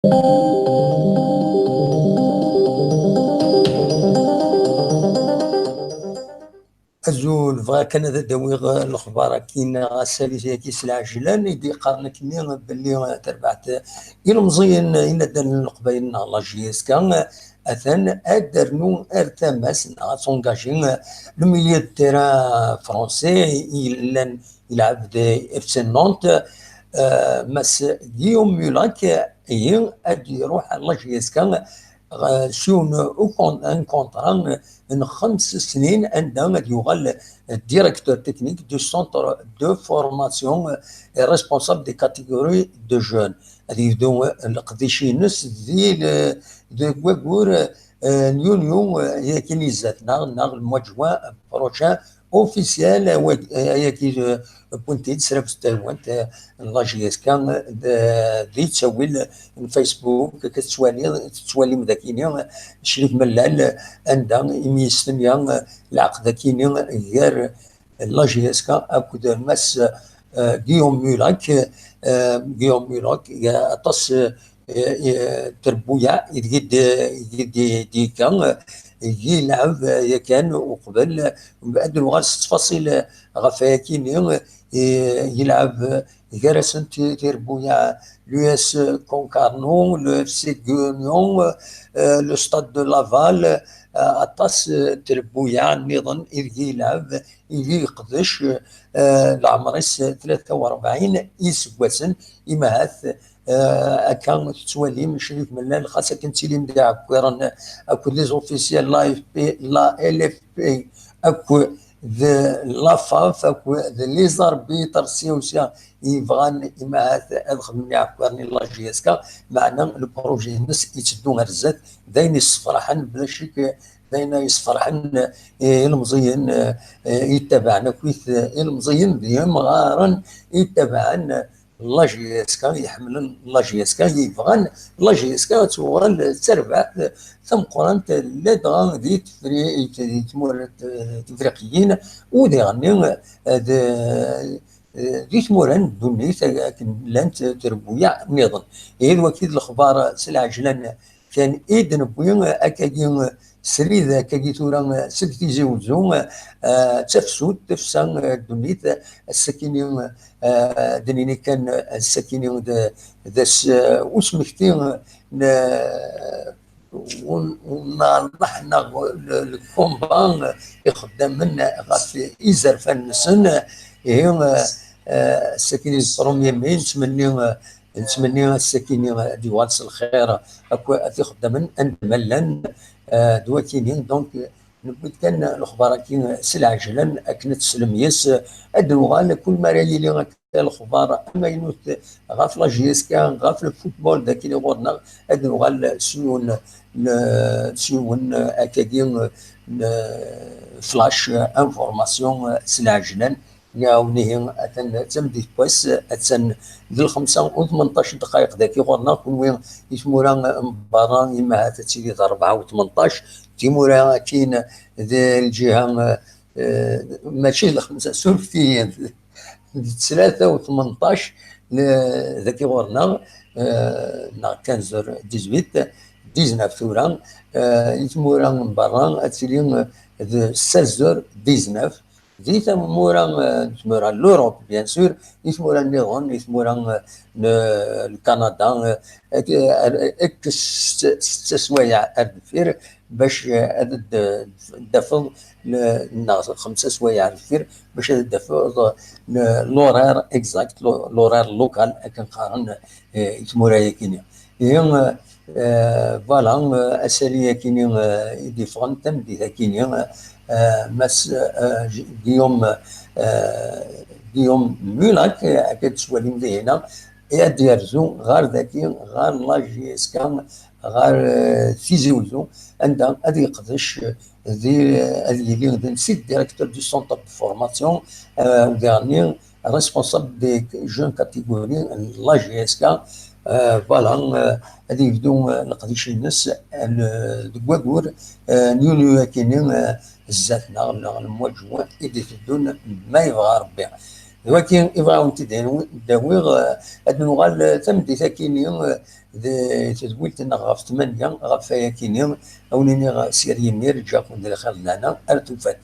أزول فغا كان هذا داوي الأخبار كاين غاسالي كيس العجلان يدي قارنك ني باللي تربعت إلا مزيان إلا دار القبايل لا جي اس كان أثان أدرنو أرتماس سونجاجي لو ميليو دو تيران فرونسي إلا يلعب دي اف سي نونت مس جيوم ميلاك هي أدي يروح لا جي اس كان شون ان كونترا من 5 سنين عندما يغال ديريكتور تكنيك دو سونتر دو فورماسيون ريسبونسابل دي كاتيجوري دو جون هذه يبدو القديشي نس دي كواكور نيو هي كنيزات ناغ الموجوة بروشان اوفيسيال هي كي بونتي تسرب ستاوانت لا جي اس كان دي تسوي الفيسبوك كتسوالي مذاكيني شريك ملال عندها يميستنيا العقد كيني غير لا جي اس كا اكود ماس غيوم ميلاك غيوم ميلاك اطس تربويا دي كان يلعب كان وقبل من بعد الوغاس تفاصيل غفاكيني يلعب جرسن تربويا لو اس كونكارنو لو اف سي غونيون لو ستاد دو لافال اطاس تربويا نظن إذ يلعب يقدش العمريس 43 يسوسن يمهث كان تسوالي من شريك من خاصة كنت لي مديع كويران اكو لي زوفيسيال لا اف بي لا ال اف بي اكو ذا لافاف اكو ذا لي زاربيتر سيوسيا يبغان يمهث ادخل من عكوارني لا جي اس كا معنا البروجي الناس يتشدو غرزات داين يصفرحن بلا شك داين يصفرحن المزين يتبعنا كويت المزين ديما غارن يتبعن لا جي اس كا يحملن لا جي اس كا يبغان لا جي اس كا تورال تربع ثم قرانت لا دغا دي تمور تفريقيين ودي غني ديت موران دونيت لانت تربويا نظن إذ وكيد الأخبار سلع جلان كان إيد نبويا أكاين سريد أكاين تورا سلتي زوزو تفسود تفسان دونيت السكينين دنيني كان السكينين داس وسمكتين ونحن الكومبان يخدم منا غاف إزر فنسن هي السكينة الرومية مين نتمنى السكينة ديوالس الخير اكو تخدم ان ملان دواتينين دونك نبت كان الاخبار كاين سلع جلن اكنت سلميس ادوغال كل ما اللي الاخبار اما ينوت غاف لا جي اس كان غاف الفوتبول ذاك اللي غورنا ادوغال سيون اكاديم فلاش انفورماسيون سلع جلن ياونيهم اتن تمدي بويس اتن ديال 5 و 18 دقائق ذاك يغورنا كون وين يتمورا مباراه يما تتيلي 4 و 18 تيمورا كاين ذا الجهه ماشي الخمسه سورفتيين 3 و 18 ذاك يغورنا 15 18 19 ثورا يتمورا من برا اتيلي 16 19 زيت مورا لوروب بيان سور يثمورا النظام يثمورا الكندا اك 6 سوايع الدفير باش دفض الناس 5 سوايع الدفير باش دفض لورير اكزاكت لورير لوكال كنقارن يثمورا يكينيا هي فوالا اساليه كاينين ديفرنت تم كاينين مس غيوم مولاك اكيد سوالي مزيانه يديرزو غار ذاكي غار لا جي اس كان غار تيزيوزو عندها هذه يقدش هذه اللي سيت ديريكتور دو سونتر دو فورماسيون وديرني ريسبونسابل دي جون كاتيجوري لا جي اس كان فوالا هذه يبدو نقديش الناس دكواكور نيو كاينين الزات الموجوه اللي تدون ما يبغى ربي ولكن يبغاو تداوي هاد نوغال تمديت كيني تزويلت غاف 8 غاف كيني اونيني سيريني رجع كون ديال خالنا ارتوفات